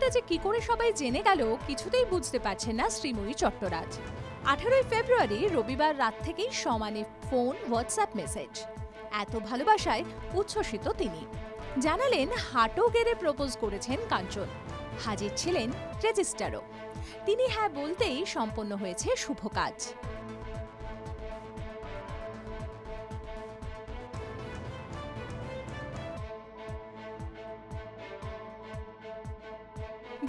বিষয়টা যে কি করে সবাই জেনে গেল কিছুতেই বুঝতে পারছেন না শ্রীময়ী চট্টরাজ। 18 ফেব্রুয়ারি রবিবার রাত থেকেই সমানে ফোন, হোয়াটসঅ্যাপ মেসেজ। এত ভালোবাসায় উচ্ছ্বসিত তিনি। জানালেন হাঁটু গেড়ে প্রপোজ করেছেন কাঞ্চন। হাজির ছিলেন রেজিস্ট্রারও। তিনি হ্যাঁ বলতেই সম্পন্ন হয়েছে শুভ কাজ।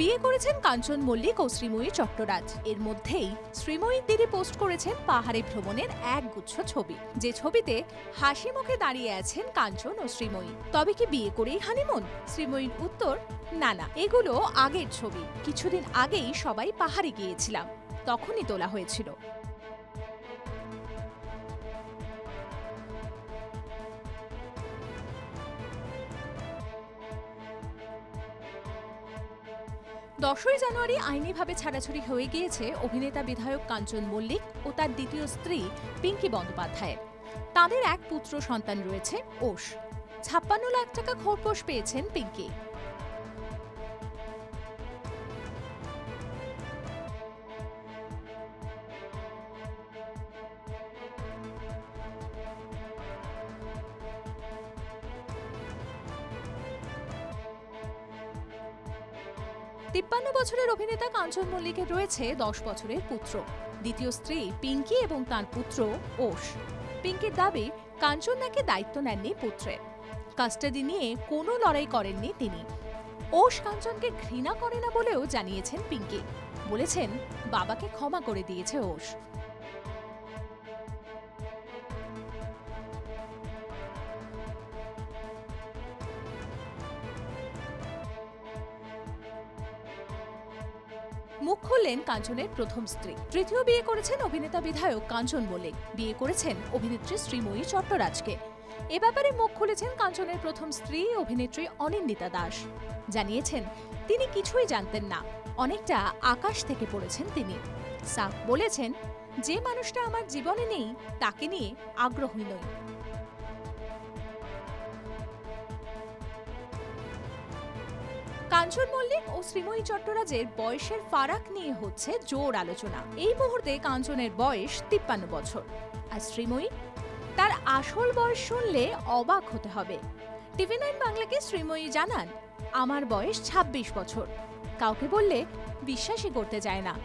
বিয়ে করেছেন কাঞ্চন মল্লিক ও শ্রীময়ী চট্টরাজ। এর মধ্যেই শ্রীময়ী দিদি পোস্ট করেছেন পাহাড়ে ভ্রমণের একগুচ্ছ ছবি, যে ছবিতে হাসি মুখে দাঁড়িয়ে আছেন কাঞ্চন ও শ্রীময়ী। তবে কি বিয়ে করেই হানিমুন? শ্রীময়ীর উত্তর, না না, এগুলো আগের ছবি। কিছুদিন আগেই সবাই পাহাড়ে গিয়েছিলাম, তখনই তোলা হয়েছিল। দশই জানুয়ারি আইনিভাবে ছাড়াছাড়ি হয়ে গিয়েছে অভিনেতা বিধায়ক কাঞ্চন মল্লিক ও তার দ্বিতীয় স্ত্রী পিঙ্কি বন্দ্যোপাধ্যায়ের। তাদের এক পুত্র সন্তান রয়েছে, ওশ। ৫৬ লাখ টাকা খোরপোশ পেয়েছেন পিঙ্কি। তিপ্পান্ন বছরের অভিনেতা কাঞ্চন মল্লিকের রয়েছে ১০ বছরের পুত্র, দ্বিতীয় স্ত্রী পিঙ্কি এবং তার পুত্র ওশ। পিঙ্কির দাবি, কাঞ্চন নাকি দায়িত্ব নেননি পুত্রের। কাস্টাডি নিয়ে কোনো লড়াই করেননি তিনি। ওশ কাঞ্চনকে ঘৃণা করে না বলেও জানিয়েছেন পিঙ্কি। বলেছেন, বাবাকে ক্ষমা করে দিয়েছে ওশ। মুখ খুললেন কাঞ্চনের প্রথম স্ত্রী। তৃতীয় বিয়ে করেছেন অভিনেতা বিধায়ক কাঞ্চন মল্লিক। বিয়ে করেছেন অভিনেত্রী শ্রীময়ী চট্টরাজকে। এ ব্যাপারে মুখ খুলেছেন কাঞ্চনের প্রথম স্ত্রী অভিনেত্রী অনিন্দিতা দাস। জানিয়েছেন, তিনি কিছুই জানতেন না, অনেকটা আকাশ থেকে পড়েছেন তিনি। সাফ বলেছেন, যে মানুষটা আমার জীবনে নেই তাকে নিয়ে আগ্রহী নই। কাঞ্চন মল্লিক ও শ্রীময়ী চট্টরাজের বয়সের ফারাক নিয়ে হচ্ছে জোর আলোচনা। এই মুহূর্তে কাঞ্চনের বয়স ৫৩ বছর, আর শ্রীময়ী, তার আসল বয়স শুনলে অবাক হতে হবে। টিভি9 বাংলাকে শ্রীময়ী জানান, আমার বয়স ২৬ বছর। কাউকে বললে বিশ্বাসই করতে চায় না।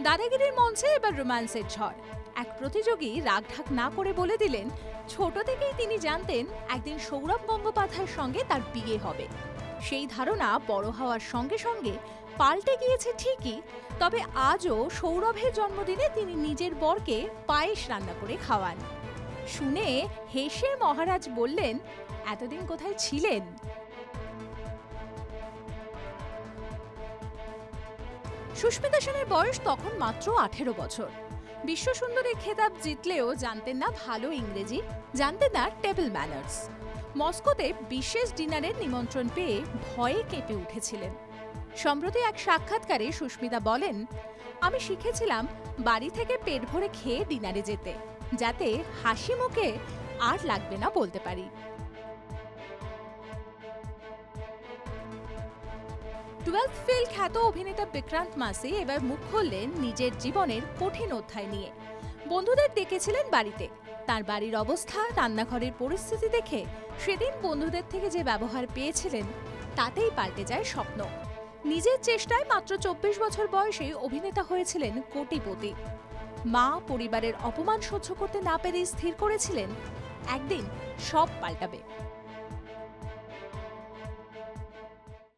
দাদাগিরির মঞ্চে এবার রোম্যান্সের ঝড়। এক প্রতিযোগী রাগঢাক না করে বলে দিলেন, ছোট থেকেই তিনি জানতেন একদিন সৌরভ গঙ্গোপাধ্যায়ের সঙ্গে তার বিয়ে হবে। সেই ধারণা বড় হওয়ার সঙ্গে সঙ্গে পাল্টে গিয়েছে ঠিকই, তবে আজও সৌরভের জন্মদিনে তিনি নিজের বরকে পায়েস রান্না করে খাওয়ান। শুনে হেসে মহারাজ বললেন, এতদিন কোথায় ছিলেন? সুস্মিতা সেনের বয়স তখন মাত্র ১৮ বছর। বিশ্ব সুন্দরীর খেতাব জিতলেও জানতেন না ভালো ইংরেজি, জানতেন না টেবিল ম্যানার্স। মস্কোতে বিশেষ ডিনারের নিমন্ত্রণ পেয়ে ভয়ে কেঁপে উঠেছিলেন। সম্প্রতি এক সাক্ষাৎকারে সুস্মিতা বলেন, আমি শিখেছিলাম বাড়ি থেকে পেট ভরে খেয়ে ডিনারে যেতে, যাতে হাসি মুখে আর লাগবে না বলতে পারি। 12th ফেল খ্যাত অভিনেতা বিক্রান্ত মাসি এবার মুখ খুললেন নিজের জীবনের কঠিন অধ্যায় নিয়ে। বন্ধুদের ডেকেছিলেন বাড়িতে। তার বাড়ির অবস্থা, রান্নাঘরের পরিস্থিতি দেখে সেদিন বন্ধুদের থেকে যে ব্যবহার পেয়েছিলেন তাতেই পাল্টে যায় স্বপ্ন। নিজের চেষ্টায় মাত্র ২৪ বছর বয়সে অভিনেতা হয়েছিলেন কোটিপতি। মা, পরিবারের অপমান সহ্য করতে না পেরে স্থির করেছিলেন, একদিন সব পাল্টাবে।